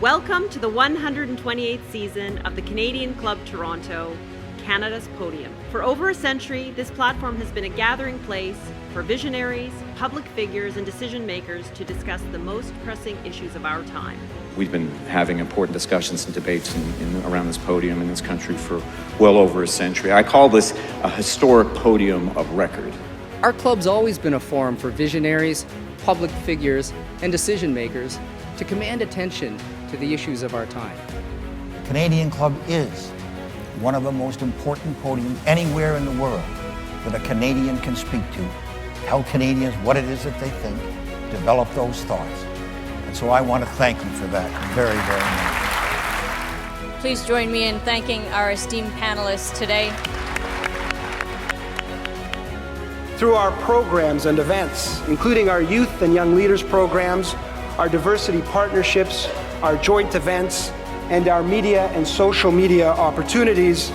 Welcome to the 128th season of the Canadian Club Toronto, Canada's Podium. For over a century, this platform has been a gathering place for visionaries, public figures, and decision makers to discuss the most pressing issues of our time. We've been having important discussions and debates around this podium in this country for well over a century. I call this a historic podium of record. Our club's always been a forum for visionaries, public figures, and decision makers to command attention to the issues of our time. Canadian Club is one of the most important podiums anywhere in the world that a Canadian can speak to, tell Canadians what it is that they think, develop those thoughts. And so I want to thank you for that very, very much. Please join me in thanking our esteemed panelists today. Through our programs and events, including our youth and young leaders programs, our diversity partnerships, our joint events, and our media and social media opportunities,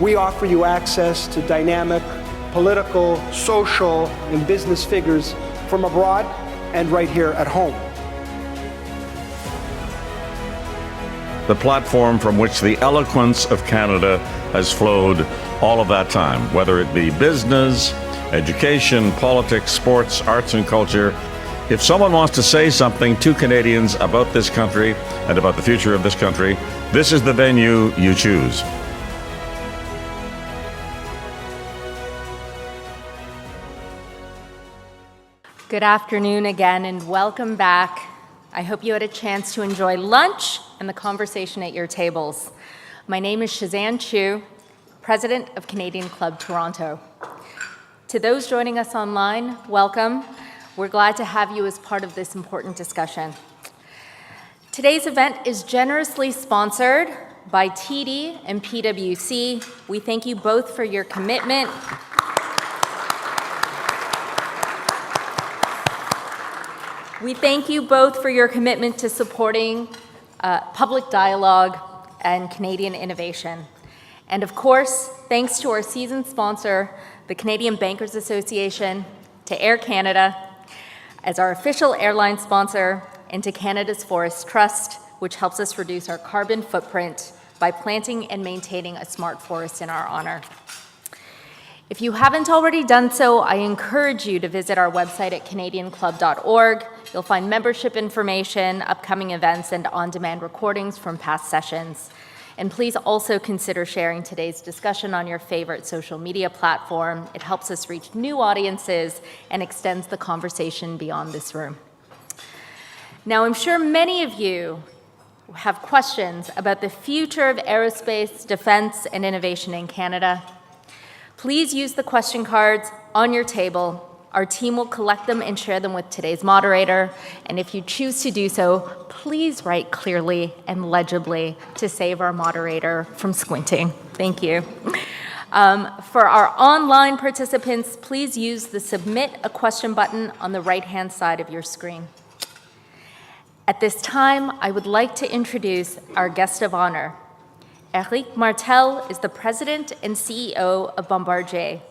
we offer you access to dynamic political, social, and business figures from abroad and right here at home. The platform from which the eloquence of Canada has flowed all of that time, whether it be business, education, politics, sports, arts and culture. If someone wants to say something to Canadians about this country and about the future of this country, this is the venue you choose. Good afternoon again and welcome back. I hope you had a chance to enjoy lunch and the conversation at your tables. My name is Shazan Chu, President of Canadian Club Toronto. To those joining us online, welcome. We're glad to have you as part of this important discussion. Today's event is generously sponsored by TD and PwC. We thank you both for your commitment. We thank you both for your commitment to supporting public dialogue and Canadian innovation. And of course, thanks to our season sponsor, the Canadian Bankers Association, to Air Canada, as our official airline sponsor, and to Canada's Forest Trust, which helps us reduce our carbon footprint by planting and maintaining a smart forest in our honor. If you haven't already done so, I encourage you to visit our website at canadianclub.org. You'll find membership information, upcoming events, and on-demand recordings from past sessions. And please also consider sharing today's discussion on your favorite social media platform. It helps us reach new audiences and extends the conversation beyond this room. Now, I'm sure many of you have questions about the future of aerospace, defense, and innovation in Canada. Please use the question cards on your table. Our team will collect them and share them with today's moderator. And if you choose to do so, please write clearly and legibly to save our moderator from squinting. Thank you. For our online participants, please use the Submit a Question button on the right-hand side of your screen. At this time, I would like to introduce our guest of honor. Éric Martel is the President and CEO of Bombardier,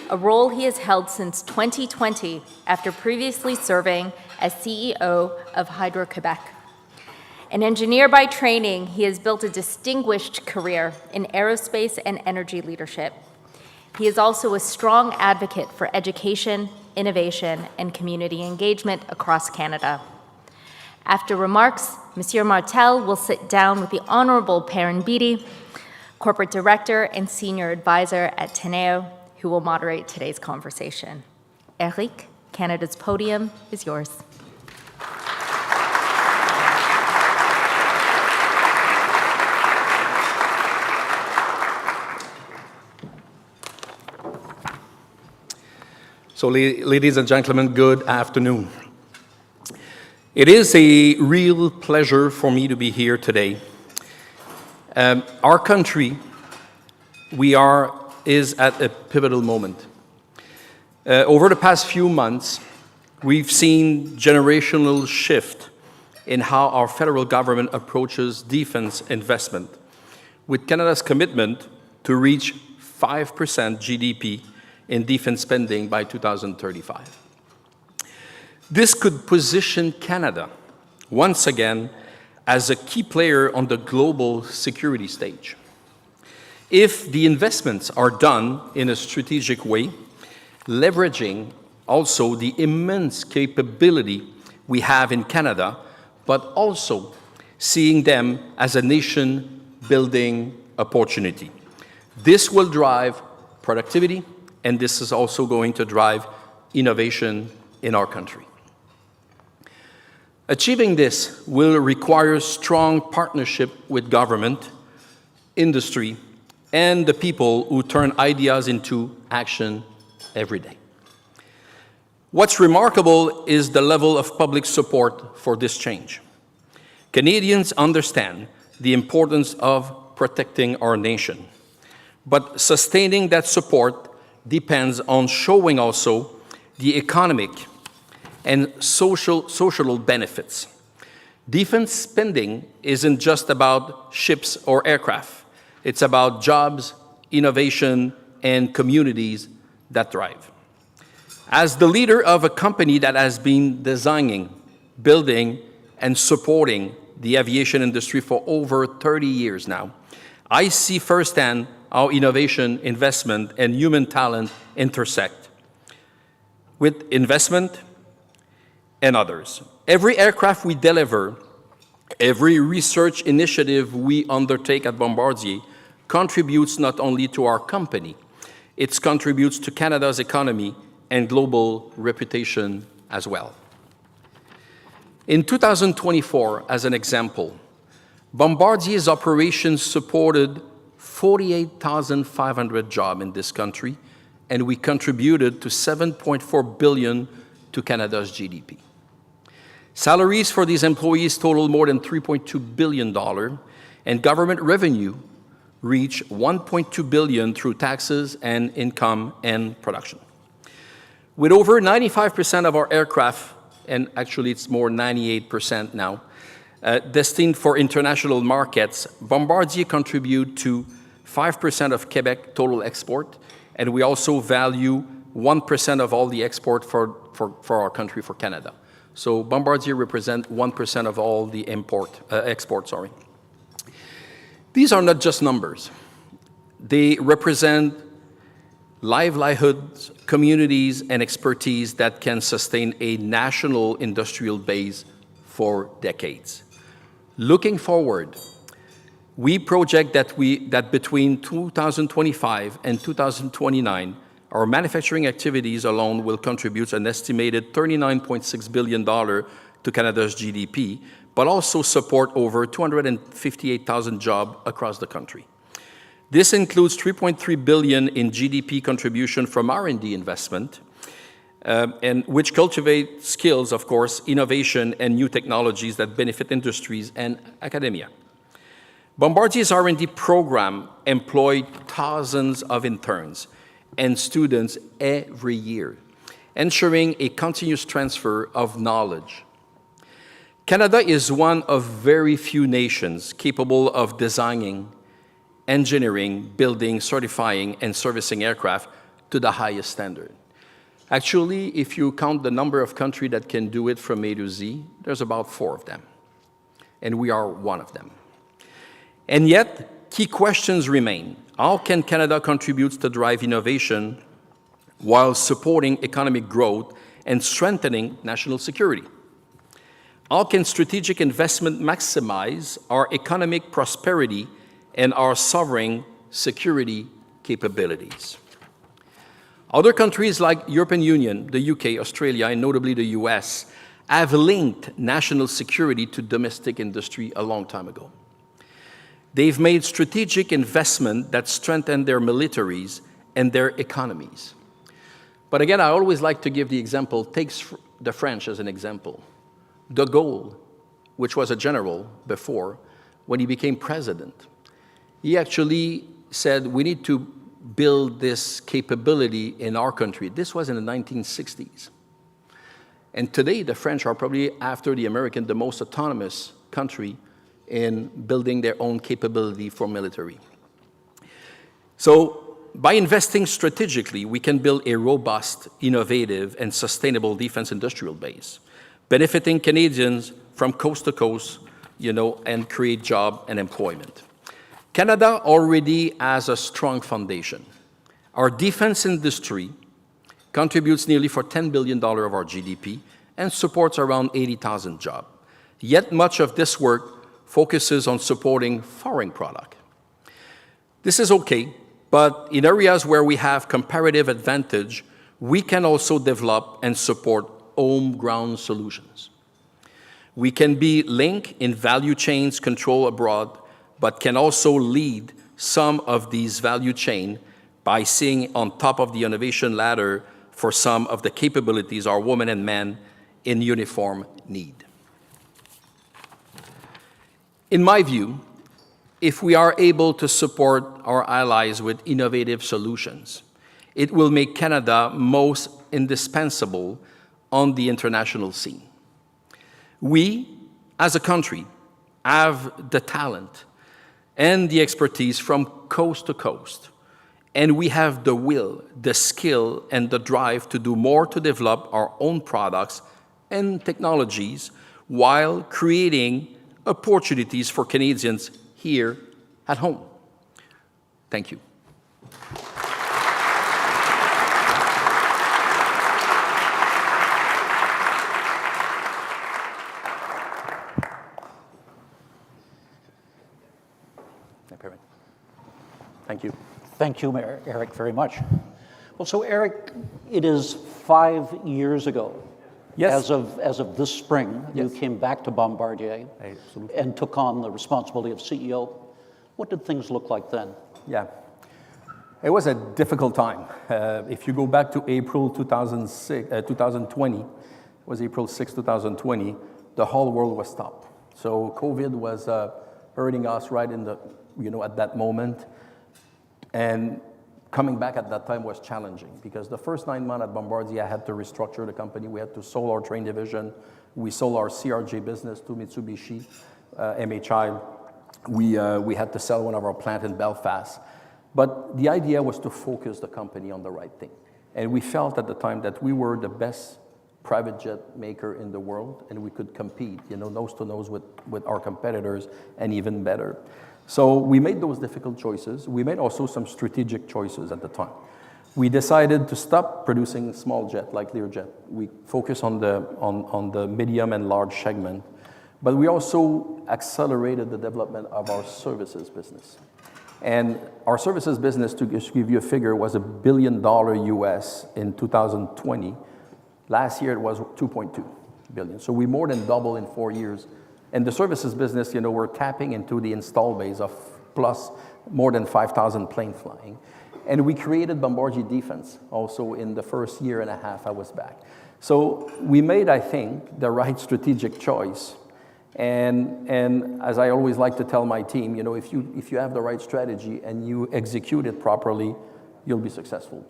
a role he has held since 2020 after previously serving as CEO of Hydro-Québec. An engineer by training, he has built a distinguished career in aerospace and energy leadership. He is also a strong advocate for education, innovation, and community engagement across Canada. After remarks, Monsieur Martel will sit down with the Honourable Perrin Beatty, Corporate Director and Senior Advisor at Teneo, who will moderate today's conversation. Éric, Canada's podium is yours. So, ladies and gentlemen, good afternoon. It is a real pleasure for me to be here today. Our country, is at a pivotal moment. Over the past few months, we've seen generational shift in how our federal government approaches defense investment, with Canada's commitment to reach 5% GDP in defense spending by 2035. This could position Canada, once again, as a key player on the global security stage. If the investments are done in a strategic way, leveraging also the immense capability we have in Canada, but also seeing them as a nation-building opportunity. This will drive productivity, and this is also going to drive innovation in our country. Achieving this will require strong partnership with government, industry, and the people who turn ideas into action every day. What's remarkable is the level of public support for this change. Canadians understand the importance of protecting our nation, but sustaining that support depends on showing also the economic and social benefits. Defense spending isn't just about ships or aircraft. It's about jobs, innovation, and communities that thrive. As the leader of a company that has been designing, building, and supporting the aviation industry for over 30 years now, I see firsthand how innovation, investment, and human talent intersect with investment and others. Every aircraft we deliver, every research initiative we undertake at Bombardier contributes not only to our company, it contributes to Canada's economy and global reputation as well. In 2024, as an example, Bombardier's operations supported 48,500 jobs in this country, and we contributed to $7.4 billion to Canada's GDP. Salaries for these employees totaled more than $3.2 billion, and government revenue reached $1.2 billion through taxes and income and production. With over 95% of our aircraft, and actually it's more 98% now, destined for international markets, Bombardier contribute to 5% of Quebec total export, and we also value 1% of all the export for our country, for Canada. So Bombardier represent 1% of all the export. These are not just numbers. They represent livelihoods, communities, and expertise that can sustain a national industrial base for decades. Looking forward, we project that between 2025 and 2029, our manufacturing activities alone will contribute an estimated $39.6 billion to Canada's GDP, but also support over 258,000 jobs across the country. This includes $3.3 billion in GDP contribution from R&D investment, and which cultivate skills, of course, innovation and new technologies that benefit industries and academia. Bombardier's R&D program employed thousands of interns and students every year, ensuring a continuous transfer of knowledge. Canada is one of very few nations capable of designing, engineering, building, certifying, and servicing aircraft to the highest standard. Actually, if you count the number of countries that can do it from A to Z, there's about 4 of them, and we are one of them. And yet, key questions remain. How can Canada contribute to drive innovation while supporting economic growth and strengthening national security? How can strategic investment maximize our economic prosperity and our sovereign security capabilities? Other countries like European Union, the UK, Australia, and notably the US have linked national security to domestic industry a long time ago. They've made strategic investment that strengthen their militaries and their economies. But again, I always like to give the example, take the French as an example. De Gaulle, which was a general before, when he became president, he actually said, we need to build this capability in our country. This was in the 1960s. And today, the French are probably, after the American, the most autonomous country in building their own capability for military. So by investing strategically, we can build a robust, innovative, and sustainable defense industrial base, benefiting Canadians from coast to coast and create job and employment. Canada already has a strong foundation. Our defense industry contributes nearly for $10 billion of our GDP and supports around 80,000 jobs. Yet much of this work focuses on supporting foreign product. This is okay, but in areas where we have comparative advantage, we can also develop and support home-ground solutions. We can be linked in value chains control abroad, but can also lead some of these value chains by sitting on top of the innovation ladder for some of the capabilities our women and men in uniform need. In my view, if we are able to support our allies with innovative solutions, it will make Canada most indispensable on the international scene. We, as a country, have the talent and the expertise from coast to coast, and we have the will, the skill, and the drive to do more to develop our own products and technologies while creating opportunities for Canadians here at home. Thank you. Perrin. Thank you. Thank you, Éric, very much. Well, so Éric, it is 5 years ago. Yes. As of this spring, Yes. you came back to Bombardier Absolutely. and took on the responsibility of CEO. What did things look like then? Yeah. It was a difficult time. If you go back to April 2020, it was April 6, 2020, the whole world was stopped. So COVID was hurting us right in the, at that moment. And coming back at that time was challenging because the first 9 months at Bombardier, I had to restructure the company. We had to sell our train division. We sold our CRJ business to Mitsubishi, MHI. We had to sell one of our plants in Belfast. But the idea was to focus the company on the right thing. And we felt at the time that we were the best private jet maker in the world, and we could compete, nose to nose with our competitors, and even better. So we made those difficult choices. We made also some strategic choices at the time. We decided to stop producing small jet like Learjet. We focus on the medium and large segment, but we also accelerated the development of our services business. And our services business, to give you a figure, was $1 billion US in 2020. Last year it was 2.2 billion. So we more than doubled in 4 years. And the services business, we're tapping into the install base of plus more than 5,000 planes flying. And we created Bombardier Defense also in the first year and a half I was back. So we made, I think, the right strategic choice. And as I always like to tell my team, if you have the right strategy and you execute it properly, you'll be successful.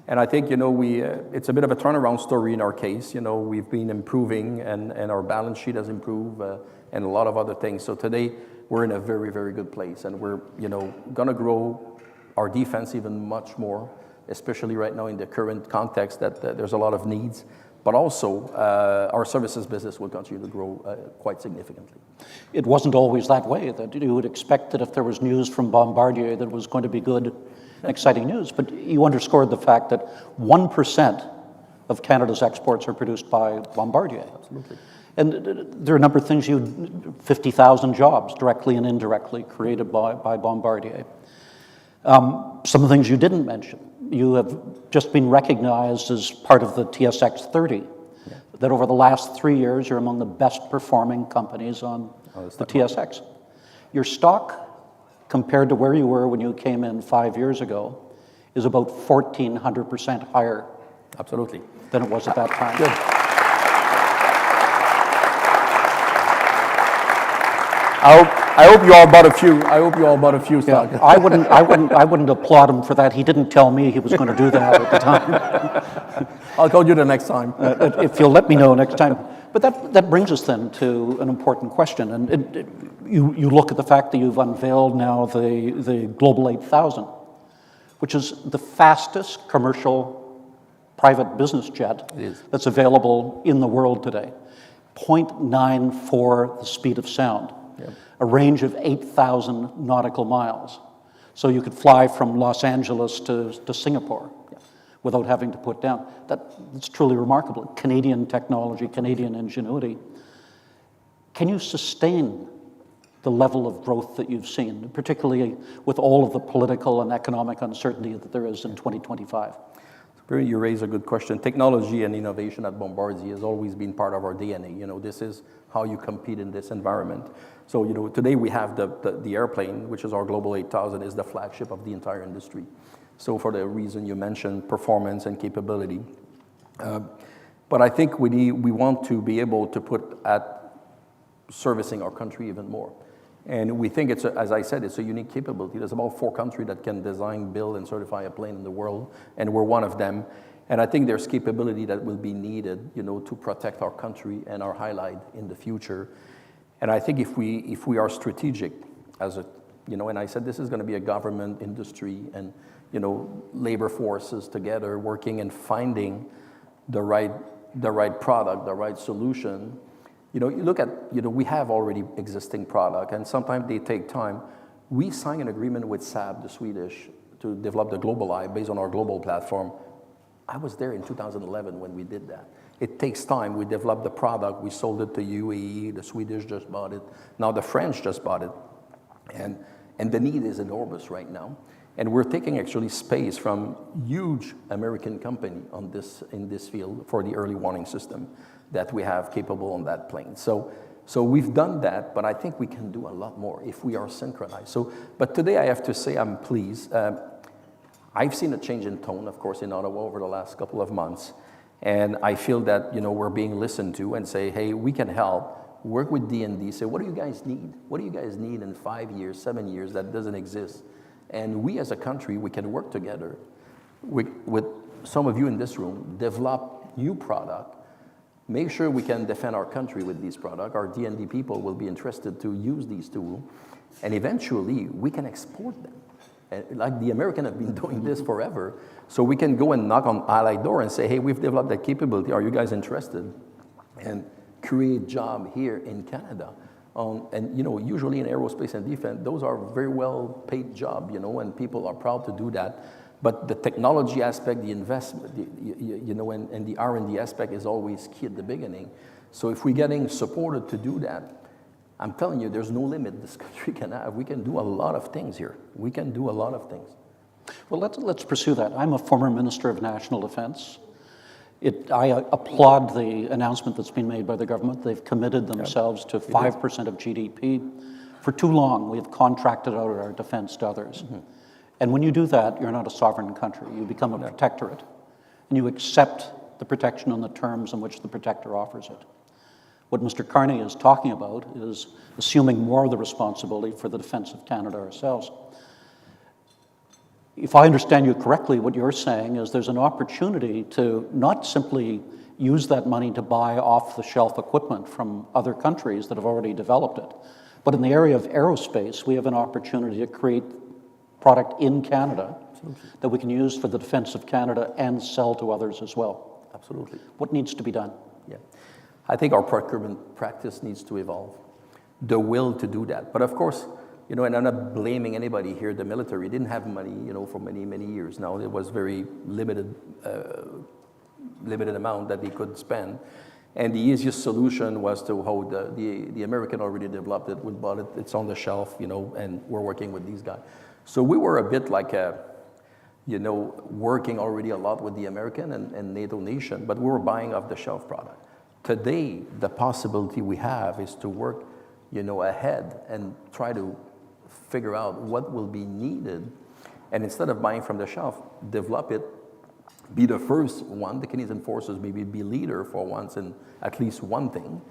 And I think, it's a bit of a turnaround story in our case. We've been improving and our balance sheet has improved and a lot of other things. So today we're in a very, very good place and we're, gonna grow our defense even much more, especially right now in the current context that there's a lot of needs. But also, our services business will continue to grow quite significantly. It wasn't always that way, that you would expect that if there was news from Bombardier that it was going to be good, exciting news. But you underscored the fact that 1% of Canada's exports are produced by Bombardier. Absolutely. And there are a number of things 50,000 jobs, directly and indirectly, created by Bombardier. Some of the things you didn't mention. You have just been recognized as part of the TSX 30, that over the last 3 years, you're among the best performing companies on the TSX. Your stock, compared to where you were when you came in 5 years ago, is about 1,400% higher. Absolutely. Than it was at that time. Good. I hope you all bought a few. I hope you all bought a few stocks. Yeah, I wouldn't applaud him for that. He didn't tell me he was going to do that at the time. I'll call you the next time. If you'll let me know next time. But that brings us then to an important question. And you look at the fact that you've unveiled now the Global 8000, which is the fastest commercial private business jet that's available in the world today. 0.94 the speed of sound. a range of 8,000 nautical miles. So you could fly from Los Angeles to Singapore without having to put down. That's truly remarkable. Canadian technology, Canadian ingenuity. Can you sustain the level of growth that you've seen, particularly with all of the political and economic uncertainty that there is in 2025? You raise a good question. Technology and innovation at Bombardier has always been part of our DNA. You know, this is how you compete in this environment. So, you know, today we have the airplane, which is our Global 8000, is the flagship of the entire industry. So for the reason you mentioned, performance and capability. But I think we want to be able to put at servicing our country even more. And we think as I said, it's a unique capability. There's about 4 countries that can design, build, and certify a plane in the world, and we're one of them. And I think there's capability that will be needed, you know, to protect our country and our highlight in the future. And I think if we are strategic as a, you know, and I said this is going to be a government, industry, and, you know, labor forces together working and finding the right product, the right solution. You know, you look at, you know, we have already existing product, and sometimes they take time. We signed an agreement with Saab, the Swedish, to develop the Global Eye based on our global platform. I was there in 2011 when we did that. It takes time. We developed the product. We sold it to UAE. The Swedish just bought it. Now the French just bought it. And the need is enormous right now. And we're taking actually space from huge American company in this field for the early warning system that we have capable on that plane. So we've done that, but I think we can do a lot more if we are synchronized. But today I have to say I'm pleased. I've seen a change in tone, of course, in Ottawa over the last couple of months. And I feel that, you know, we're being listened to and say, hey, we can help. Work with D&D, say, what do you guys need? What do you guys need in 5 years, 7 years that doesn't exist? And we as a country, we can work together with some of you in this room, develop new product, make sure we can defend our country with these products. Our D&D people will be interested to use these tools, and eventually we can export them. And like the Americans have been doing this forever, so we can go and knock on Allied door and say, hey, we've developed that capability. Are you guys interested? And create job here in Canada. And, you know, usually in aerospace and defense, those are very well paid jobs, you know, and people are proud to do that. But the technology aspect, the investment, you know, and the R&D aspect is always key at the beginning. So if we're getting supported to do that, I'm telling you, there's no limit this country can have. We can do a lot of things here. We can do a lot of things. Well, let's pursue that. I'm a former Minister of National Defense. I applaud the announcement that's been made by the government. They've committed themselves to 5% of GDP. For too long, we've contracted out our defense to others. Mm-hmm. And when you do that, you're not a sovereign country. You become a protectorate. And you accept the protection on the terms in which the protector offers it. What Mr. Carney is talking about is assuming more of the responsibility for the defense of Canada ourselves. If I understand you correctly, what you're saying is there's an opportunity to not simply use that money to buy off-the-shelf equipment from other countries that have already developed it, but in the area of aerospace, we have an opportunity to create product in Canada that we can use for the defense of Canada and sell to others as well. Absolutely. What needs to be done? Yeah, I think our procurement practice needs to evolve, the will to do that. But of course, you know, and I'm not blaming anybody here. The military didn't have money, you know, for many, many years now. It was very limited amount that they could spend. And the easiest solution was to hold the American already developed it. We bought it. It's on the shelf, you know, and we're working with these guys. So we were a bit like you know, working already a lot with the American and NATO nation, but we were buying off the shelf product. Today, the possibility we have is to work, you know, ahead and try to figure out what will be needed, and instead of buying from the shelf, develop it, be the first one. The Canadian Forces maybe be leader for once in at least one thing,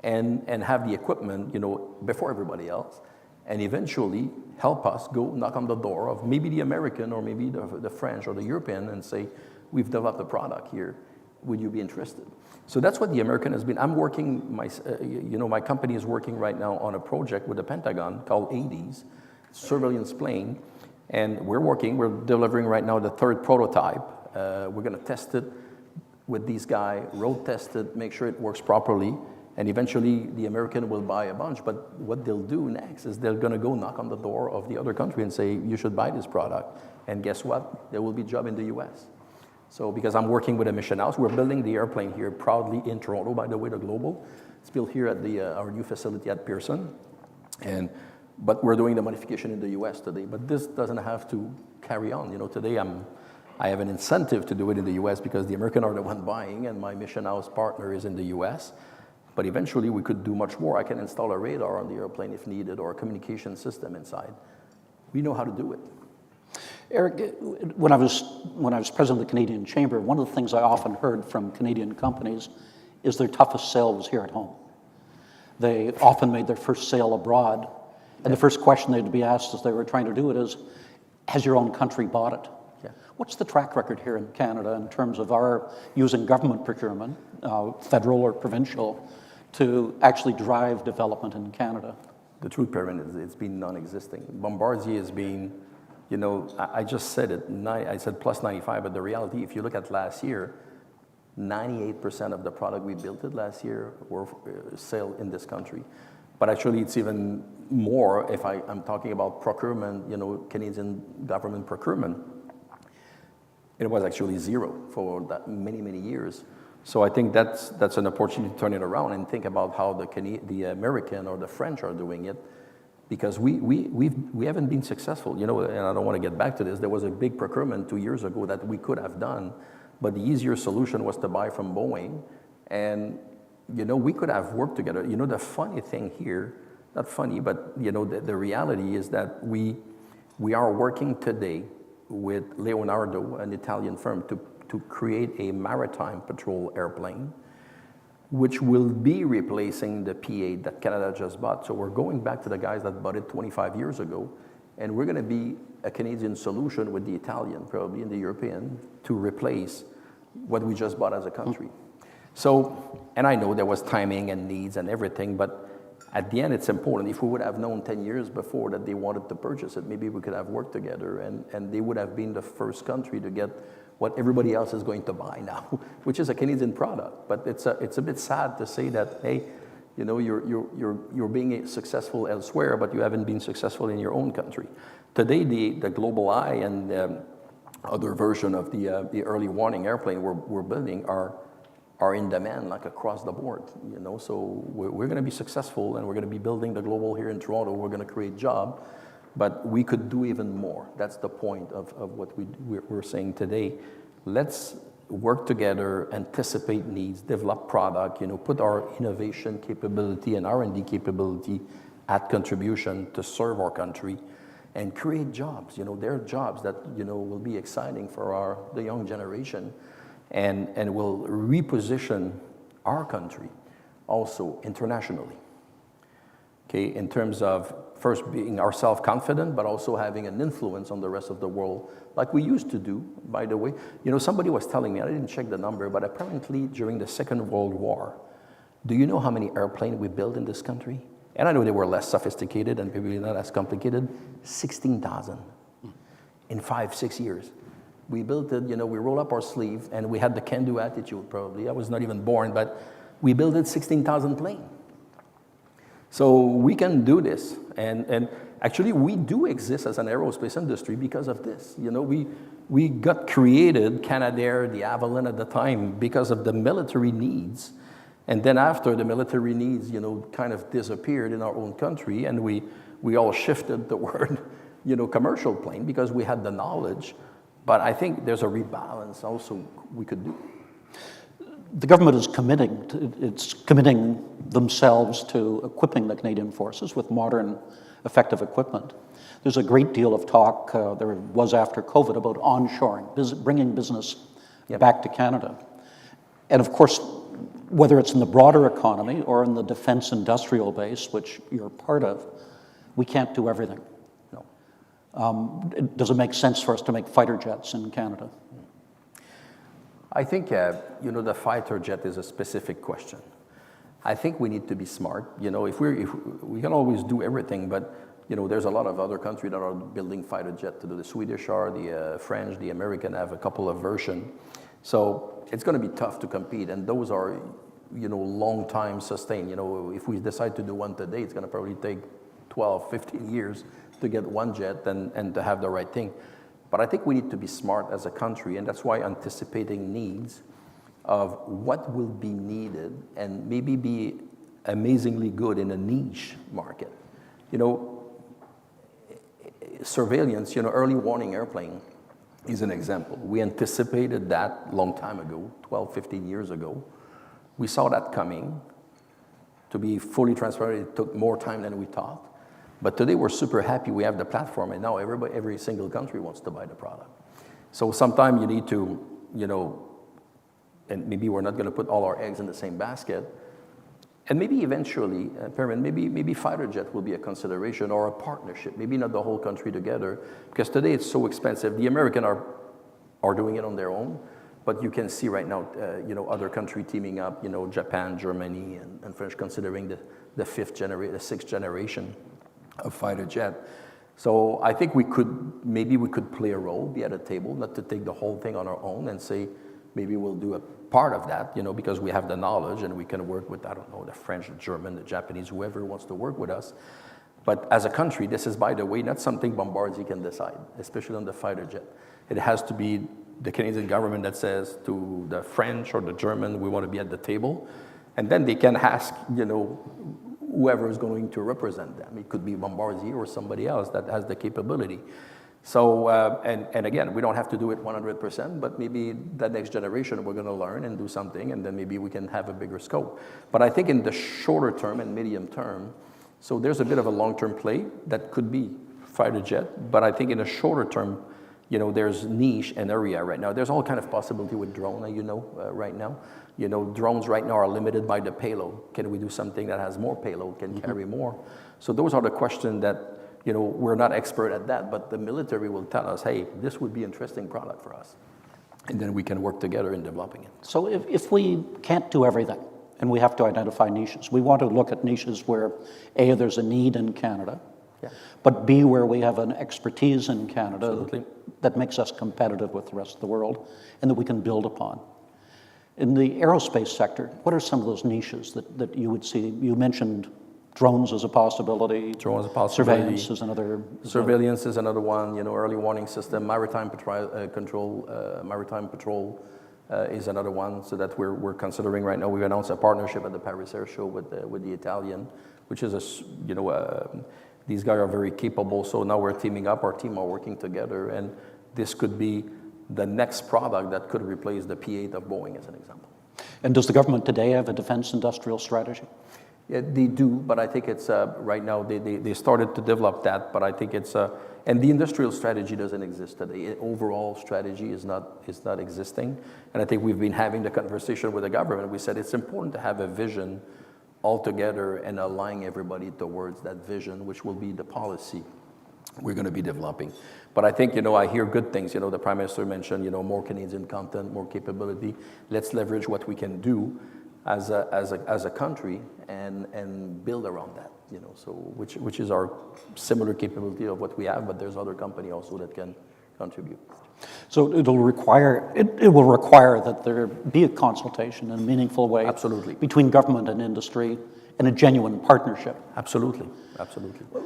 and have the equipment, you know, before everybody else, and eventually help us go knock on the door of maybe the American or maybe the French or the European and say, we've developed a product here. Would you be interested? So that's what the American has been. I'm working, my company is working right now on a project with the Pentagon called 80s, surveillance plane. And we're delivering right now the 3rd prototype. We're gonna test it with these guys, road test it, make sure it works properly. And eventually, the American will buy a bunch, but what they'll do next is they're gonna go knock on the door of the other country and say, you should buy this product. And guess what? There will be job in the US. So because I'm working with a mission house, we're building the airplane here proudly in Toronto, by the way, the Global. It's built here at our new facility at Pearson. But we're doing the modification in the US today. But this doesn't have to carry on. You know, today I have an incentive to do it in the US because the American are the one buying and my mission house partner is in the US. But eventually we could do much more. I can install a radar on the airplane if needed or a communication system inside. We know how to do it. Eric, when I was president of the Canadian Chamber, one of the things I often heard from Canadian companies is their toughest sale was here at home. They often made their first sale abroad, and the first question they'd be asked as they were trying to do it is, has your own country bought it? Yeah. What's the track record here in Canada in terms of our using government procurement, federal or provincial, to actually drive development in Canada? The truth, Perrin, is it's been non-existing. Bombardier has been, you know, I just said it, I said plus 95, but the reality, if you look at last year, 98% of the product we built it last year were sold in this country. But actually, it's even more if I'm talking about procurement, you know, Canadian government procurement. It was actually zero for that many, many years. So I think that's an opportunity to turn it around and think about how the American or the French are doing it, because we haven't been successful. You know, and I don't want to get back to this. There was a big procurement 2 years ago that we could have done, but the easier solution was to buy from Boeing, and you know we could have worked together. You know, the funny thing here, not funny, but you know the reality is that we are working today with Leonardo, an Italian firm, to create a maritime patrol airplane, which will be replacing the P-8 that Canada just bought. So we're going back to the guys that bought it 25 years ago, and we're going to be a Canadian solution with the Italian, probably, and the European, to replace what we just bought as a country. So, and I know there was timing and needs and everything, but at the end, it's important. If we would have known 10 years before that they wanted to purchase it, maybe we could have worked together, and they would have been the first country to get what everybody else is going to buy now, which is a Canadian product. But it's a bit sad to say that, hey, you know, you're being successful elsewhere, but you haven't been successful in your own country. Today, the Global Eye and other version of the early warning airplane we're building are in demand, like across the board. You know, so we're going to be successful, and we're going to be building the Global here in Toronto. We're going to create jobs. But we could do even more. That's the point of what we're saying today. Let's work together, anticipate needs, develop product, you know, put our innovation capability and R&D capability at contribution to serve our country and create jobs. You know, there are jobs that, you know, will be exciting for the young generation and will reposition our country also internationally. Okay, in terms of first being ourselves confident, but also having an influence on the rest of the world, like we used to do, by the way. You know, somebody was telling me, I didn't check the number, but apparently during the Second World War, do you know how many airplanes we built in this country? And I know they were less sophisticated and probably not as complicated. 16,000 in 5-6 years. We built it, you know, we roll up our sleeve, and we had the can-do attitude probably. I was not even born, but we built it 16,000 planes. So we can do this, and actually we do exist as an aerospace industry because of this. You know, we got created, Canadair, the Avalon at the time, because of the military needs, and then after the military needs, you know, kind of disappeared in our own country, and we all shifted toward, you know, commercial plane because we had the knowledge. But I think there's a rebalance also we could do. The government is committing themselves to equipping the Canadian Forces with modern, effective equipment. There's a great deal of talk, there was after COVID, about onshoring, bringing business back to Canada. And of course, whether it's in the broader economy or in the defense industrial base, which you're part of, we can't do everything. No. Does it make sense for us to make fighter jets in Canada? I think, you know, the fighter jet is a specific question. I think we need to be smart. You know, if we can always do everything, but, you know, there's a lot of other countries that are building fighter jet. The Swedish are, the French, the American have a couple of versions. So it's going to be tough to compete, and those are, long time sustained. If we decide to do one today, it's going to probably take 12, 15 years to get one jet and to have the right thing. But I think we need to be smart as a country, and that's why anticipating needs of what will be needed and maybe be amazingly good in a niche market. Surveillance, early warning airplane is an example. We anticipated that a long time ago, 12, 15 years ago. We saw that coming. To be fully transparent, it took more time than we thought. But today we're super happy we have the platform, and now every single country wants to buy the product. So sometimes you need to, and maybe we're not going to put all our eggs in the same basket. And maybe eventually, Perrin, maybe fighter jet will be a consideration or a partnership, maybe not the whole country together, because today it's so expensive. The Americans are doing it on their own, but you can see right now, other countries teaming up, Japan, Germany, and French considering the sixth generation of fighter jet. So I think maybe we could play a role, be at a table, not to take the whole thing on our own and say, maybe we'll do a part of that, because we have the knowledge and we can work with, the French, the German, the Japanese, whoever wants to work with us. But as a country, this is, by the way, not something Bombardier can decide, especially on the fighter jet. It has to be the Canadian government that says to the French or the German, we want to be at the table. And then they can ask, whoever is going to represent them. It could be Bombardier or somebody else that has the capability. So, and again, we don't have to do it 100%, but maybe the next generation we're going to learn and do something, and then maybe we can have a bigger scope. But I think in the shorter term and medium term, so there's a bit of a long-term play that could be fighter jet, but I think in the shorter term, there's niche and area right now. There's all kind of possibility with drone, right now. Drones right now are limited by the payload. Can we do something that has more payload, can carry more? So those are the questions that, we're not expert at that, but the military will tell us, hey, this would be an interesting product for us. And then we can work together in developing it. So if we can't do everything and we have to identify niches, we want to look at niches where A, there's a need in Canada, but B, where we have an expertise in Canada that makes us competitive with the rest of the world and that we can build upon. In the aerospace sector, what are some of those niches that you would see? You mentioned drones as a possibility. Drones as a possibility. Surveillance is another. Surveillance is another one. Early warning system, maritime patrol is another one. So that we're considering right now. We've announced a partnership at the Paris Air Show with the Italian, which is these guys are very capable. So now we're teaming up. Our team are working together, and this could be the next product that could replace the P-8 of Boeing, as an example. And does the government today have a defense industrial strategy? Yeah, they do, but I think it's right now they started to develop that, but I think it's and the industrial strategy doesn't exist today. Overall strategy is not existing, and I think we've been having the conversation with the government. We said it's important to have a vision all together and align everybody towards that vision, which will be the policy we're going to be developing. But I think, I hear good things. The Prime Minister mentioned, more Canadian content, more capability. Let's leverage what we can do as a country and build around that, so which is our similar capability of what we have, but there's other company also that can contribute. So it will require that there be a consultation in a meaningful way. Absolutely. Between government and industry and a genuine partnership. Absolutely.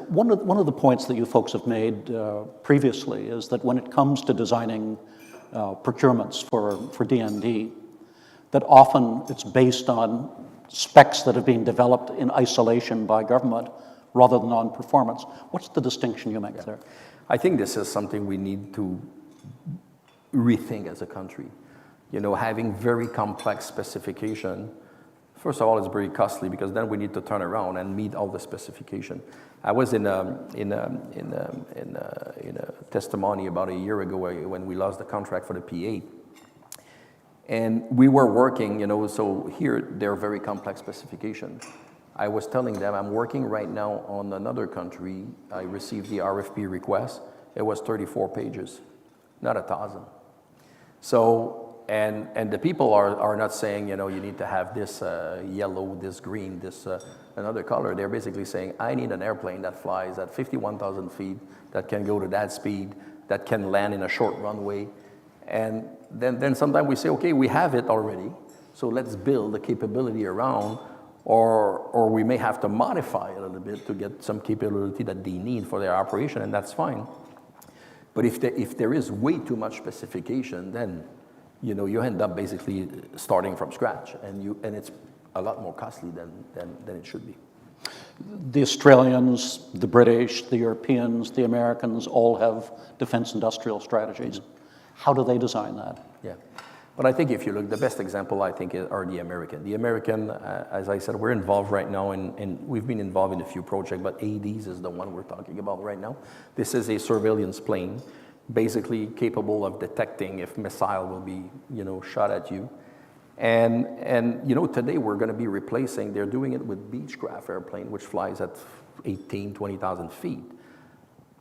One of the points that you folks have made previously is that when it comes to designing procurements for DND, that often it's based on specs that have been developed in isolation by government rather than on performance. What's the distinction you make there? I think this is something we need to rethink as a country. Having very complex specification, first of all, it's very costly because then we need to turn around and meet all the specification. I was in a testimony about a year ago when we lost the contract for the P-8. And we were working, so here they're very complex specification. I was telling them I'm working right now on another country. I received the RFP request. It was 34 pages, not 1,000. So, and the people are not saying, you need to have this yellow, this green, this another color. They're basically saying, I need an airplane that flies at 51,000 feet, that can go to that speed, that can land in a short runway. And then sometimes we say, okay, we have it already. So let's build the capability around, or we may have to modify it a little bit to get some capability that they need for their operation, and that's fine. But if there is way too much specification, then you end up basically starting from scratch, and it's a lot more costly than it should be. The Australians, the British, the Europeans, the Americans all have defense industrial strategies. How do they design that? Yeah. But I think if you look, the best example, I think, are the American. The American, as I said, we're involved right now, and we've been involved in a few projects, but ADs is the one we're talking about right now. This is a surveillance plane, basically capable of detecting if missile will be, shot at you. And today we're going to be replacing, they're doing it with Beechcraft airplane, which flies at 20,000 feet.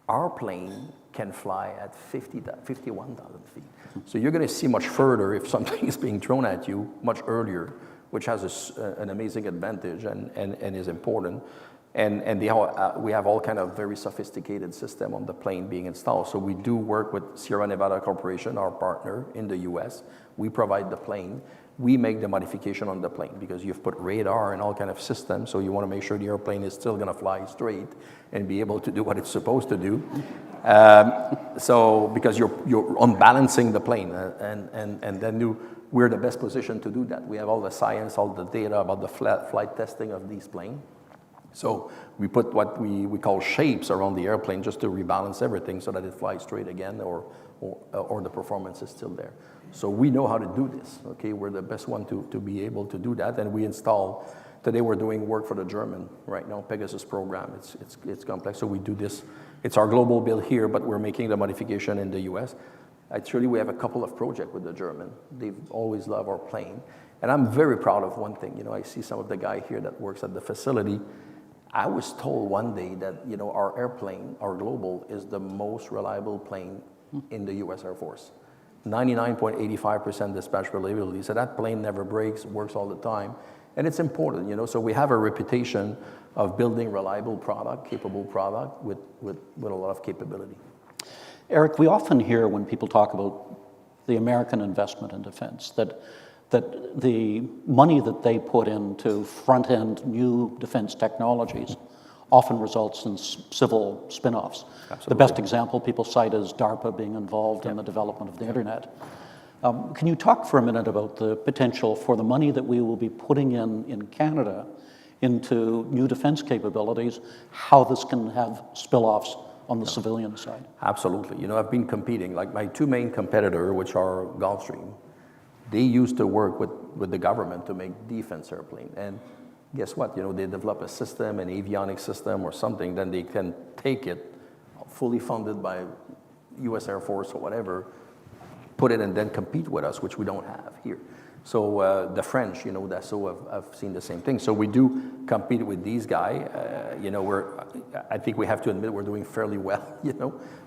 Our plane can fly at 51,000 feet. So you're going to see much further if something is being thrown at you much earlier, which has an amazing advantage and is important. And we have all kind of very sophisticated system on the plane being installed. So we do work with Sierra Nevada Corporation, our partner in the US. We provide the plane. We make the modification on the plane because you've put radar and all kind of systems, so you want to make sure the airplane is still going to fly straight and be able to do what it's supposed to do. So because you're unbalancing the plane, and then we're the best position to do that. We have all the science, all the data about the flight testing of these planes. So we put what we call shapes around the airplane just to rebalance everything so that it flies straight again, or the performance is still there. So we know how to do this, okay? We're the best one to be able to do that, and we install. Today we're doing work for the German right now, Pegasus program. It's complex, so we do this. It's our global build here, but we're making the modification in the US. Actually, we have a couple of projects with the German. They've always loved our plane. And I'm very proud of one thing. I see some of the guy here that works at the facility. I was told one day that, our airplane, our global, is the most reliable plane in the US Air Force. 99.85% dispatch reliability. So that plane never breaks, works all the time. And it's important, so we have a reputation of building reliable product, capable product with a lot of capability. Eric, we often hear when people talk about the American investment in defense that the money that they put into front-end new defense technologies often results in civil spin-offs. Absolutely. The best example people cite is DARPA being involved in the development of the internet. Can you talk for a minute about the potential for the money that we will be putting in Canada into new defense capabilities, how this can have spill-offs on the civilian side? Absolutely. I've been competing, like my two main competitors, which are Gulfstream, they used to work with the government to make defense airplane. And guess what? They develop a system, an avionics system or something, then they can take it, fully funded by US Air Force or whatever, put it and then compete with us, which we don't have here. So the French, I've seen the same thing. So we do compete with these guys. I think we have to admit we're doing fairly well,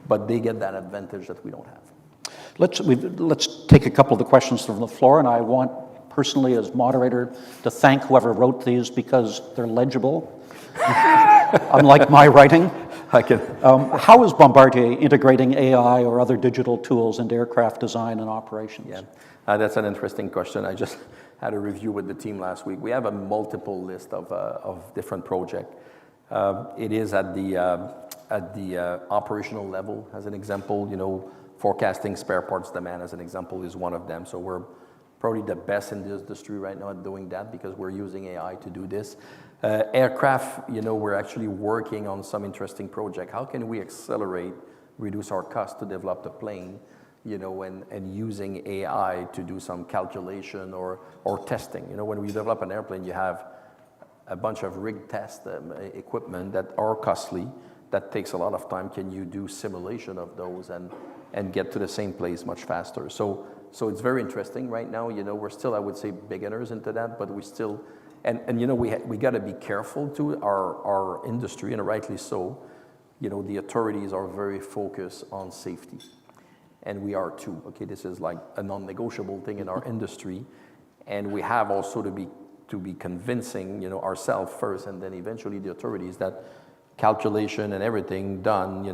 but they get that advantage that we don't have. Let's take a couple of the questions from the floor, and I want personally as moderator to thank whoever wrote these because they're legible, unlike my writing. How is Bombardier integrating AI or other digital tools into aircraft design and operations? Yeah, that's an interesting question. I just had a review with the team last week. We have a multiple list of different projects. It is at the operational level, as an example. Forecasting spare parts demand, as an example, is one of them. So we're probably the best in the industry right now at doing that because we're using AI to do this. Aircraft, we're actually working on some interesting project. How can we accelerate, reduce our cost to develop the plane, and using AI to do some calculation or testing. When we develop an airplane, you have a bunch of rig test equipment that are costly, that takes a lot of time. Can you do simulation of those and get to the same place much faster? So it's very interesting right now. We're still, I would say, beginners into that, but we still, we got to be careful to our industry, and rightly so. The authorities are very focused on safety, and we are too. Okay, this is like a non-negotiable thing in our industry, and we have also to be convincing, ourselves first, and then eventually the authorities that calculation and everything done,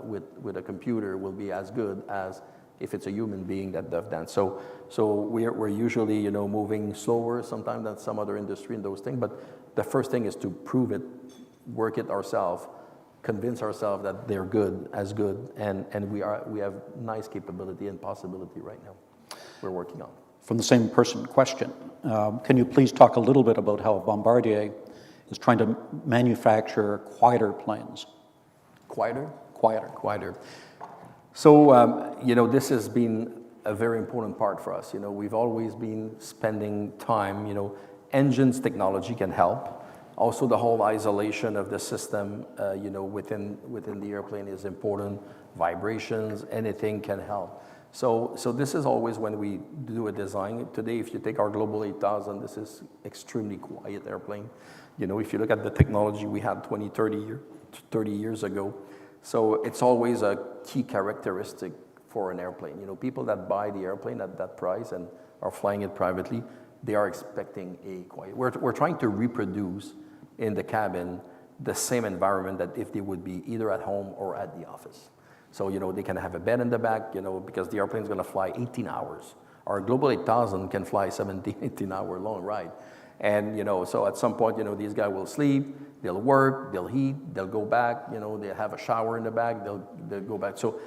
with a computer will be as good as if it's a human being that does that. So we're usually, you know, moving slower sometimes than some other industry and those things, but the first thing is to prove it, work it ourselves, convince ourselves that they're good, and we have nice capability and possibility right now we're working on. From the same person question, can you please talk a little bit about how Bombardier is trying to manufacture quieter planes? Quieter? Quieter. Quieter. So, you know, this has been a very important part for us. You know, we've always been spending time, you know, engines technology can help. Also, the whole isolation of the system, you know, within the airplane is important. Vibrations, anything can help. So this is always when we do a design. Today, if you take our Global 8000, this is extremely quiet airplane. You know, if you look at the technology we had 20, 30 years ago. So it's always a key characteristic for an airplane. You know, people that buy the airplane at that price and are flying it privately, they are expecting a quiet. We're trying to reproduce in the cabin the same environment that if they would be either at home or at the office. So, you know, they can have a bed in the back, you know, because the airplane is going to fly 18 hours. Our Global 8000 can fly 17, 18-hour long ride. And, you know, so at some point, you know, these guys will sleep, they'll work, they'll eat, they'll go back, you know, they'll have a shower in the back, they'll go back. So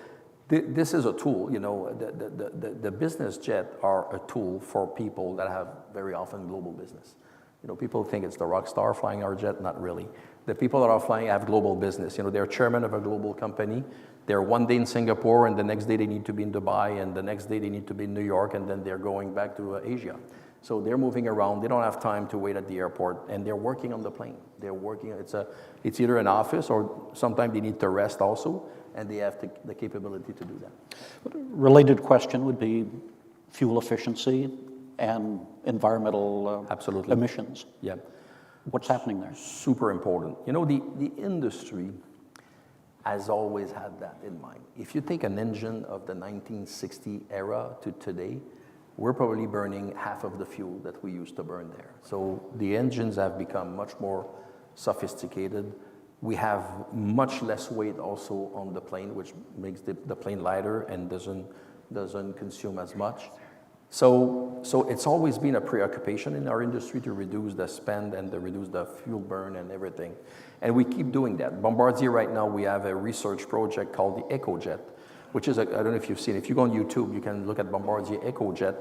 this is a tool, you know, the business jet are a tool for people that have very often global business. You know, people think it's the rock star flying our jet, not really. The people that are flying have global business. You know, they're chairman of a global company. They're one day in Singapore, and the next day they need to be in Dubai, and the next day they need to be in New York, and then they're going back to Asia. So they're moving around. They don't have time to wait at the airport, and they're working on the plane. They're working. It's either an office, or sometimes they need to rest also, and they have the capability to do that. Related question would be fuel efficiency and environmental Absolutely. Emissions. Yeah. What's happening there? Super important. You know, the industry has always had that in mind. If you take an engine of the 1960 era to today, we're probably burning half of the fuel that we used to burn there. So the engines have become much more sophisticated. We have much less weight also on the plane, which makes the plane lighter and doesn't consume as much. So it's always been a preoccupation in our industry to reduce the spend and to reduce the fuel burn and everything. And we keep doing that. Bombardier right now, we have a research project called the EcoJet, which is, I don't know if you've seen, if you go on YouTube, you can look at Bombardier EcoJet.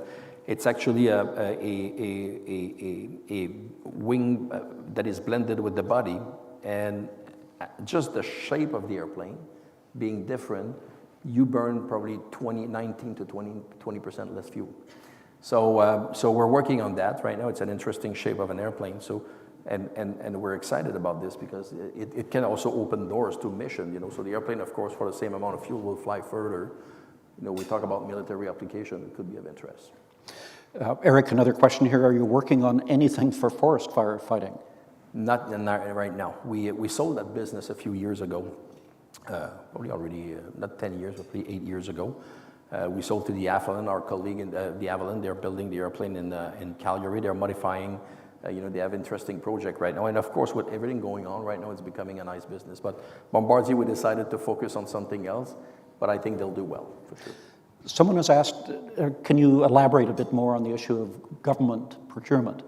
It's actually a wing that is blended with the body, and just the shape of the airplane being different, you burn probably 19 to 20% less fuel. So we're working on that right now. It's an interesting shape of an airplane. So and we're excited about this because it can also open doors to mission. You know, so the airplane, of course, for the same amount of fuel will fly further. You know, we talk about military application. It could be of interest. Eric, another question here. Are you working on anything for forest firefighting? Not right now. We sold that business a few years ago. Probably already, not 10 years, but probably 8 years ago. We sold to the Avalon, our colleague in the Avalon. They're building the airplane in Calgary. They're modifying, you know, they have interesting project right now. And of course, with everything going on right now, it's becoming a nice business. But Bombardier, we decided to focus on something else, but I think they'll do well, for sure. Someone has asked, can you elaborate a bit more on the issue of government procurement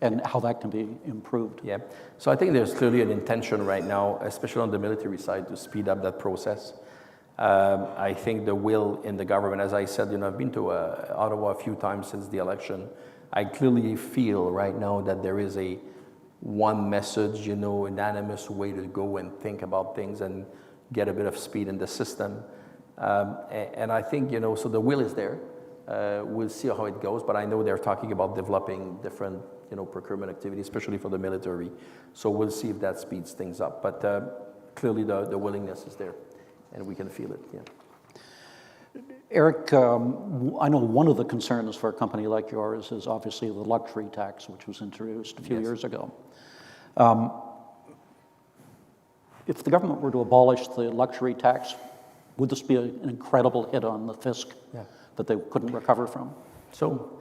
and how that can be improved? Yeah, so I think there's clearly an intention right now, especially on the military side, to speed up that process. I think the will in the government, as I said, you know, I've been to Ottawa a few times since the election. I clearly feel right now that there is a one message, you know, unanimous way to go and think about things and get a bit of speed in the system. And I think, you know, so the will is there. We'll see how it goes, but I know they're talking about developing different, you know, procurement activities, especially for the military. So we'll see if that speeds things up. But clearly the willingness is there, and we can feel it, yeah. Eric, I know one of the concerns for a company like yours is obviously the luxury tax, which was introduced a few years ago. If the government were to abolish the luxury tax, would this be an incredible hit on the fisc that they couldn't recover from? So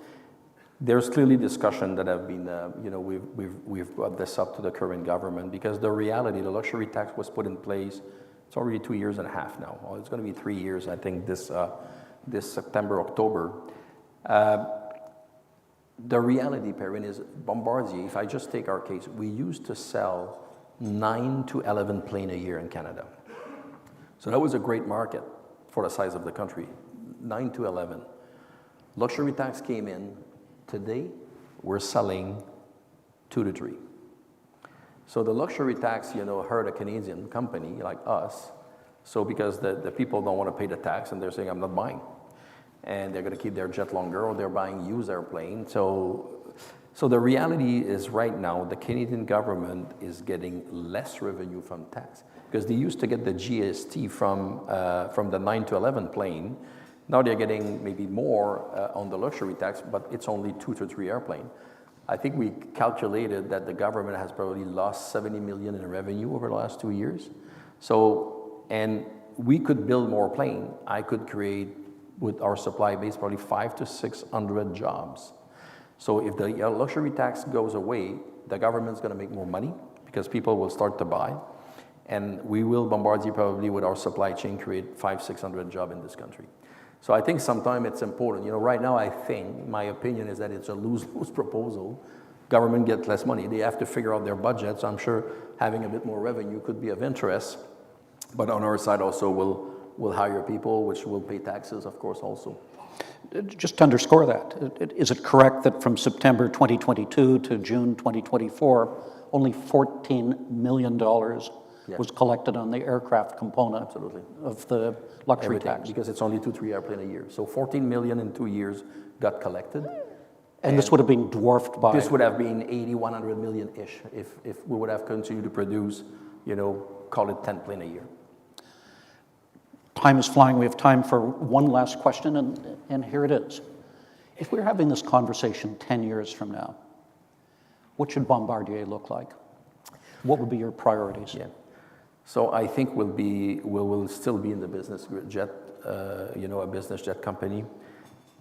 there's clearly discussion that have been, you know, we've brought this up to the current government because the reality, the luxury tax was put in place. It's already 2.5 years now. Well, it's going to be 3 years, I think, this September, October. The reality, Perrin, is Bombardier, if I just take our case, we used to sell 9 to 11 planes a year in Canada. So that was a great market for the size of the country, 9 to 11. Luxury tax came in. Today, we're selling 2 to 3. So the luxury tax, hurt a Canadian company like us. So because the people don't want to pay the tax and they're saying, I'm not buying. And they're going to keep their jet longer or they're buying used airplane. So the reality is right now, the Canadian government is getting less revenue from tax because they used to get the GST from the 9 to 11 plane. Now they're getting maybe more on the luxury tax, but it's only 2 to 3 airplane. I think we calculated that the government has probably lost 70 million in revenue over the last 2 years. So, and we could build more plane. I could create, with our supply base, probably 500 to 600 jobs. So if the luxury tax goes away, the government's going to make more money because people will start to buy. And we will, Bombardier, probably with our supply chain, create 500, 600 jobs in this country. So I think sometimes it's important. Right now I think, my opinion is that it's a lose-lose proposal. Government gets less money. They have to figure out their budgets. I'm sure having a bit more revenue could be of interest. But on our side also, we'll hire people, which will pay taxes, of course, also. Just to underscore that, is it correct that from September 2022 to June 2024, only $14 million was collected on the aircraft component of the luxury tax? Because it's only 2-3 airplanes a year. So 14 million in 2 years got collected. And this would have been dwarfed by? This would have been 80, 100 million-ish if we would have continued to produce, call it 10 planes a year. Time is flying. We have time for one last question, and here it is. If we're having this conversation 10 years from now, what should Bombardier look like? What would be your priorities? Yeah. So I think we'll still be in the business jet, a business jet company.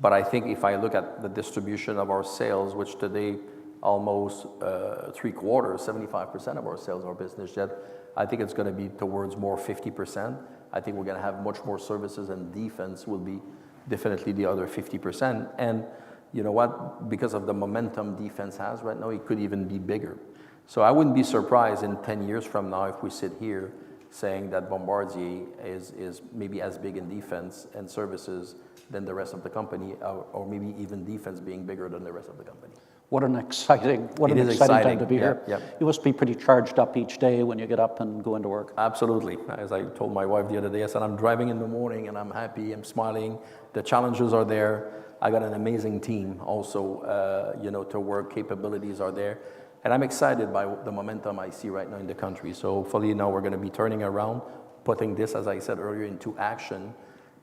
But I think if I look at the distribution of our sales, which today almost 3/4, 75% of our sales are business jet, I think it's going to be towards more 50%. I think we're going to have much more services, and defense will be definitely the other 50%. And you know what? Because of the momentum defense has right now, it could even be bigger. So I wouldn't be surprised in 10 years from now if we sit here saying that Bombardier is maybe as big in defense and services than the rest of the company, or maybe even defense being bigger than the rest of the company. What an exciting time to be here. Yeah. You must be pretty charged up each day when you get up and go into work. Absolutely. As I told my wife the other day, I said, I'm driving in the morning and I'm happy, I'm smiling. The challenges are there. I got an amazing team also, to work, capabilities are there. And I'm excited by the momentum I see right now in the country. So hopefully now we're going to be turning around, putting this, as I said earlier, into action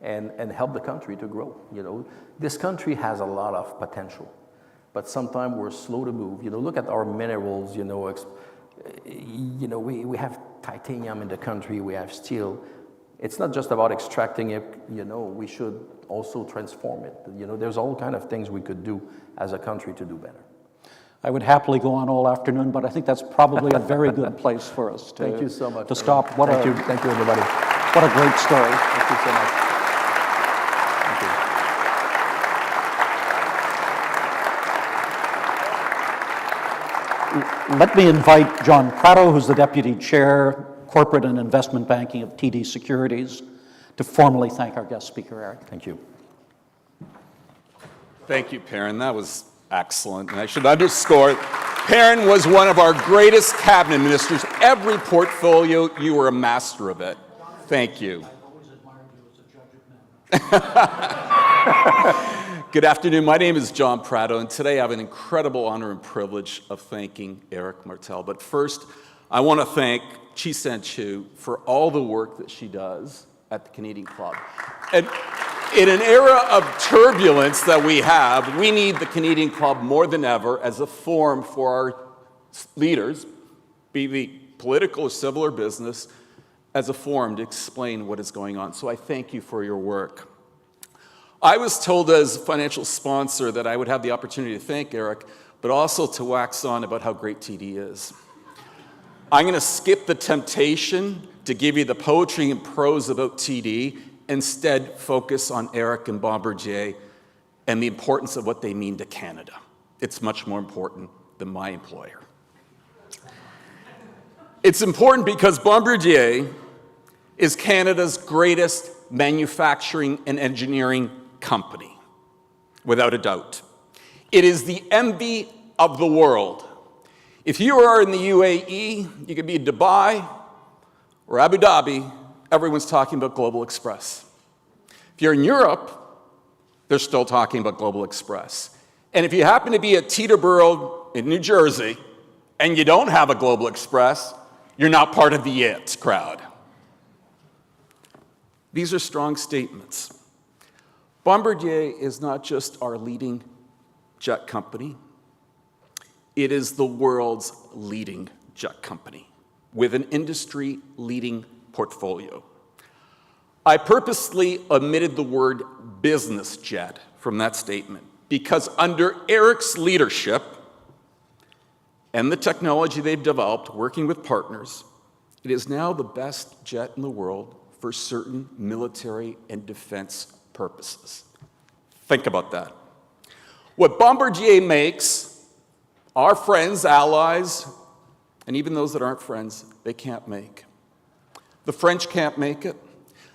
and help the country to grow. This country has a lot of potential, but sometimes we're slow to move. Look at our minerals, we have titanium in the country, we have steel. It's not just about extracting it, we should also transform it. There's all kind of things we could do as a country to do better. I would happily go on all afternoon, but I think that's probably a very good place for us to, Thank you so much, to stop. Thank you, everybody. What a great story. Thank you so much. Thank you. Let me invite John Prado, who's the Deputy Chair, Corporate and Investment Banking of TD Securities, to formally thank our guest speaker, Eric. Thank you. Thank you, Perrin. That was excellent. And I should underscore, Perrin was one of our greatest cabinet ministers. Every portfolio, you were a master of it. Thank you. I've always admired you as a judge of men. Good afternoon. My name is John Prado, and today I have an incredible honor and privilege of thanking Éric Martel. But first, I want to thank Chi San-Chu for all the work that she does at the Canadian Club. And in an era of turbulence that we have, we need the Canadian Club more than ever as a forum for our leaders, be they political or civil or business, as a forum to explain what is going on. So I thank you for your work. I was told as a financial sponsor that I would have the opportunity to thank Éric, but also to wax on about how great TD is. I'm going to skip the temptation to give you the poetry and prose about TD instead focus on Éric and Bombardier and the importance of what they mean to Canada. It's much more important than my employer. It's important because Bombardier is Canada's greatest manufacturing and engineering company, without a doubt. It is the envy of the world. If you are in the UAE, you could be in Dubai or Abu Dhabi, everyone's talking about Global Express. If you're in Europe, they're still talking about Global Express. And if you happen to be at Teterboro in New Jersey and you don't have a Global Express, you're not part of the it crowd. These are strong statements. Bombardier is not just our leading jet company, it is the world's leading jet company with an industry-leading portfolio. I purposely omitted the word business jet from that statement because under Éric's leadership and the technology they've developed working with partners, it is now the best jet in the world for certain military and defense purposes. Think about that. What Bombardier makes, our friends, allies, and even those that aren't friends, they can't make. The French can't make it,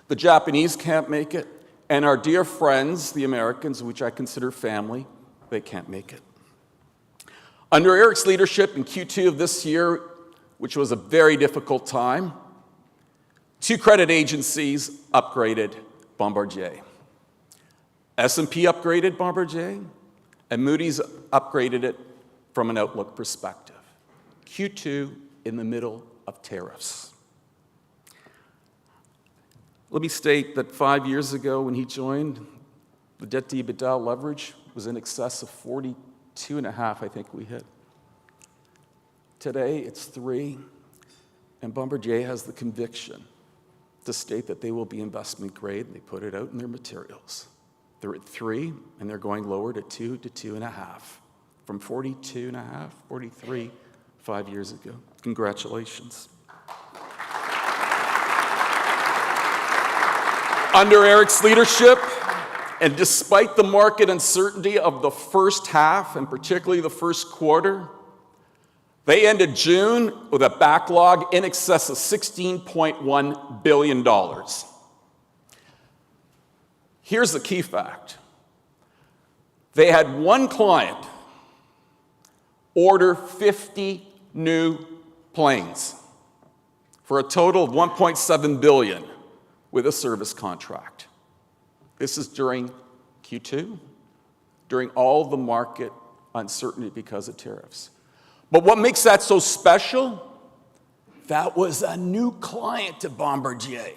the Japanese can't make it, and our dear friends, the Americans, which I consider family, they can't make it. Under Éric's leadership in Q2 of this year, which was a very difficult time, 2 credit agencies upgraded Bombardier. S&P upgraded Bombardier, and Moody's upgraded it from an outlook perspective. Q2 in the middle of tariffs. Let me state that 5 years ago when he joined, the debt-to-EBITDA leverage was in excess of 42.5, I think we hit. Today, it's 3, and Bombardier has the conviction to state that they will be investment grade, and they put it out in their materials. They're at 3, and they're going lower to 2 to 2.5, from 42.5, 43, 5 years ago. Congratulations. Under Éric's leadership, and despite the market uncertainty of the first half, and particularly the first quarter, they ended June with a backlog in excess of $16.1 billion. Here's the key fact. They had one client order 50 new planes for a total of $1.7 billion with a service contract. This is during Q2, during all the market uncertainty because of tariffs. But what makes that so special? That was a new client to Bombardier.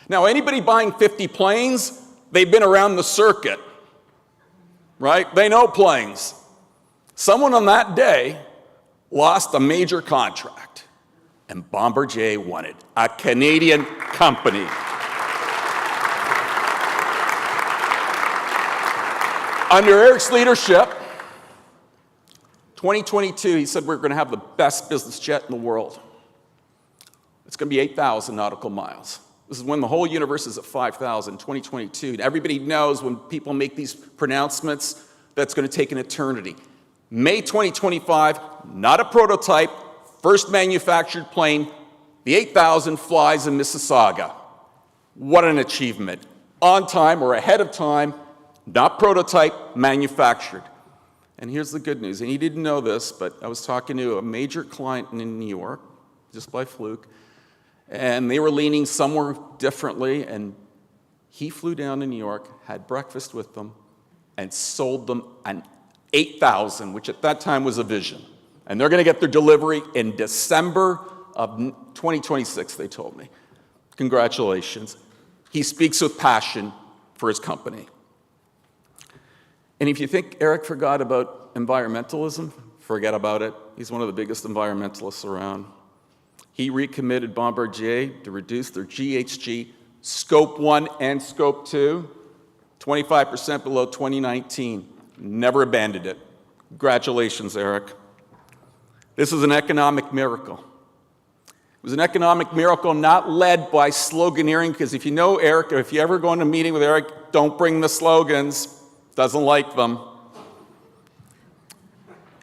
Now, anybody buying 50 planes, they've been around the circuit, right? They know planes. Someone on that day lost a major contract, and Bombardier won it, a Canadian company. Under Éric's leadership, 2022, he said we're going to have the best business jet in the world. It's going to be 8,000 nautical miles. This is when the whole universe is at 5,000, 2022. And everybody knows when people make these pronouncements, that's going to take an eternity. May 2025, not a prototype, first manufactured plane, the 8,000 flies in Mississauga. What an achievement. On time or ahead of time, not prototype, manufactured. And here's the good news, and he didn't know this, but I was talking to a major client in New York, just by fluke, and they were leaning somewhere differently, and he flew down to New York, had breakfast with them, and sold them an 8,000, which at that time was a vision. And they're going to get their delivery in December of 2026, they told me. Congratulations. He speaks with passion for his company. And if you think Éric forgot about environmentalism, forget about it. He's one of the biggest environmentalists around. He recommitted Bombardier to reduce their GHG Scope 1 and Scope 2, 25% below 2019. Never abandoned it. Congratulations, Éric. This is an economic miracle. was an economic miracle not led by sloganeering, because if you know Eric, or if you ever go in a meeting with Eric, don't bring the slogans. Doesn't like them.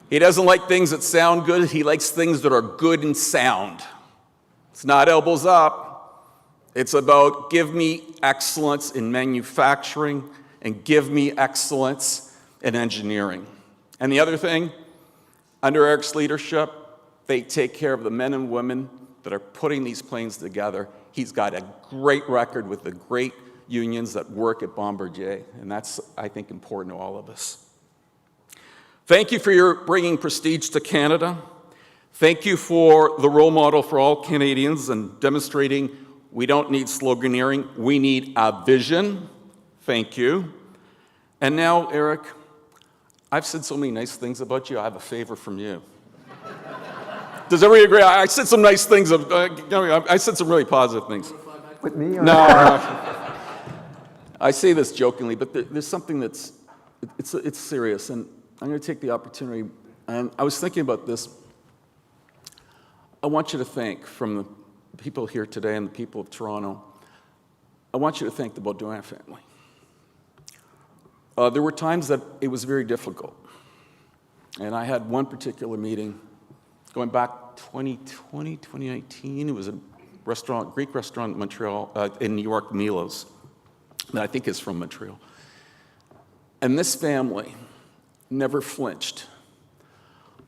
He doesn't like things that sound good. He likes things that are good and sound. It's not elbows up. It's about give me excellence in manufacturing and give me excellence in engineering. And the other thing, under Eric's leadership, they take care of the men and women that are putting these planes together. He's got a great record with the great unions that work at Bombardier, and that's, I think, important to all of us. Thank you for your bringing prestige to Canada. Thank you for the role model for all Canadians and demonstrating we don't need sloganeering, we need a vision. Thank you. And now, Eric, I've said so many nice things about you, I have a favor from you. Does everybody agree? I said some nice things. I said some really positive things. With me? Or? No. I say this jokingly, but there's something that's it's serious, and I'm going to take the opportunity. And I was thinking about this. I want you to think, from the people here today and the people of Toronto, I want you to thank the Baudouin family. There were times that it was very difficult. And I had one particular meeting going back 2020, 2019. It was a restaurant, Greek restaurant in Montreal, in New York, Milos, that I think is from Montreal. And this family never flinched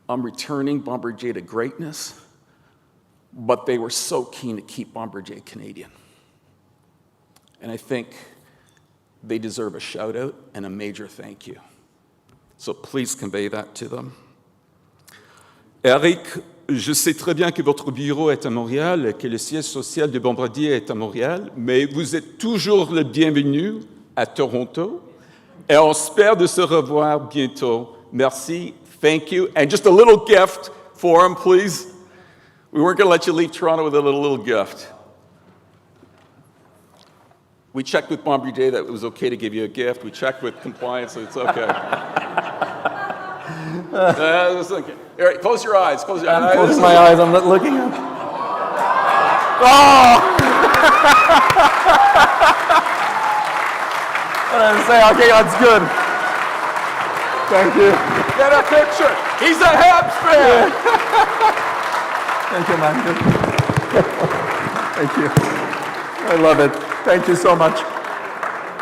on returning Bombardier to greatness, but they were so keen to keep Bombardier Canadian. And I think they deserve a shout out and a major thank you. So please convey that to them. Éric, je sais très bien que votre bureau est à Montréal et que le siège social de Bombardier est à Montréal, mais vous êtes toujours le bienvenu à Toronto et on espère de se revoir bientôt. Merci, thank you, and just a little gift for him, please. We weren't going to let you leave Toronto with a little gift. We checked with Bombardier that it was okay to give you a gift. We checked with compliance, so it's okay. Okay. All right, close your eyes. Close your eyes. I'm closing my eyes. I'm not looking at. Oh! What did I say? Okay, that's good. Thank you. Get a picture. He's a Habs fan. Thank you, man. Thank you. I love it. Thank you so much.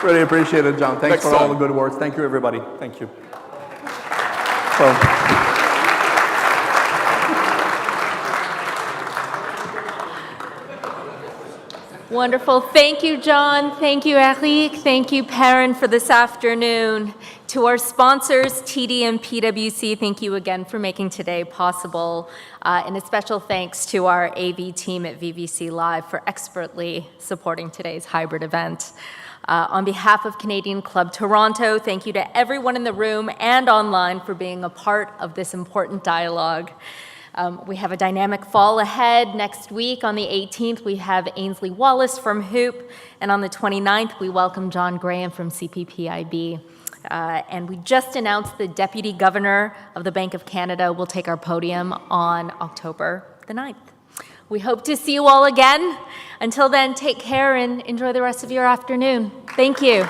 Really appreciate it, John. Thanks for all the good words. Thank you, everybody. Thank you. So. Wonderful. Thank you, John. Thank you, Éric. Thank you, Perrin, for this afternoon. To our sponsors, TD and PwC, thank you again for making today possible. And a special thanks to our AV team at VVC Live for expertly supporting today's hybrid event. On behalf of Canadian Club Toronto, thank you to everyone in the room and online for being a part of this important dialogue. We have a dynamic fall ahead. Next week, on the 18th, we have Ainsley Wallace from Hoop, and on the 29th, we welcome John Graham from CPPIB. And we just announced the Deputy Governor of the Bank of Canada will take our podium on October the 9th. We hope to see you all again. Until then, take care and enjoy the rest of your afternoon. Thank you.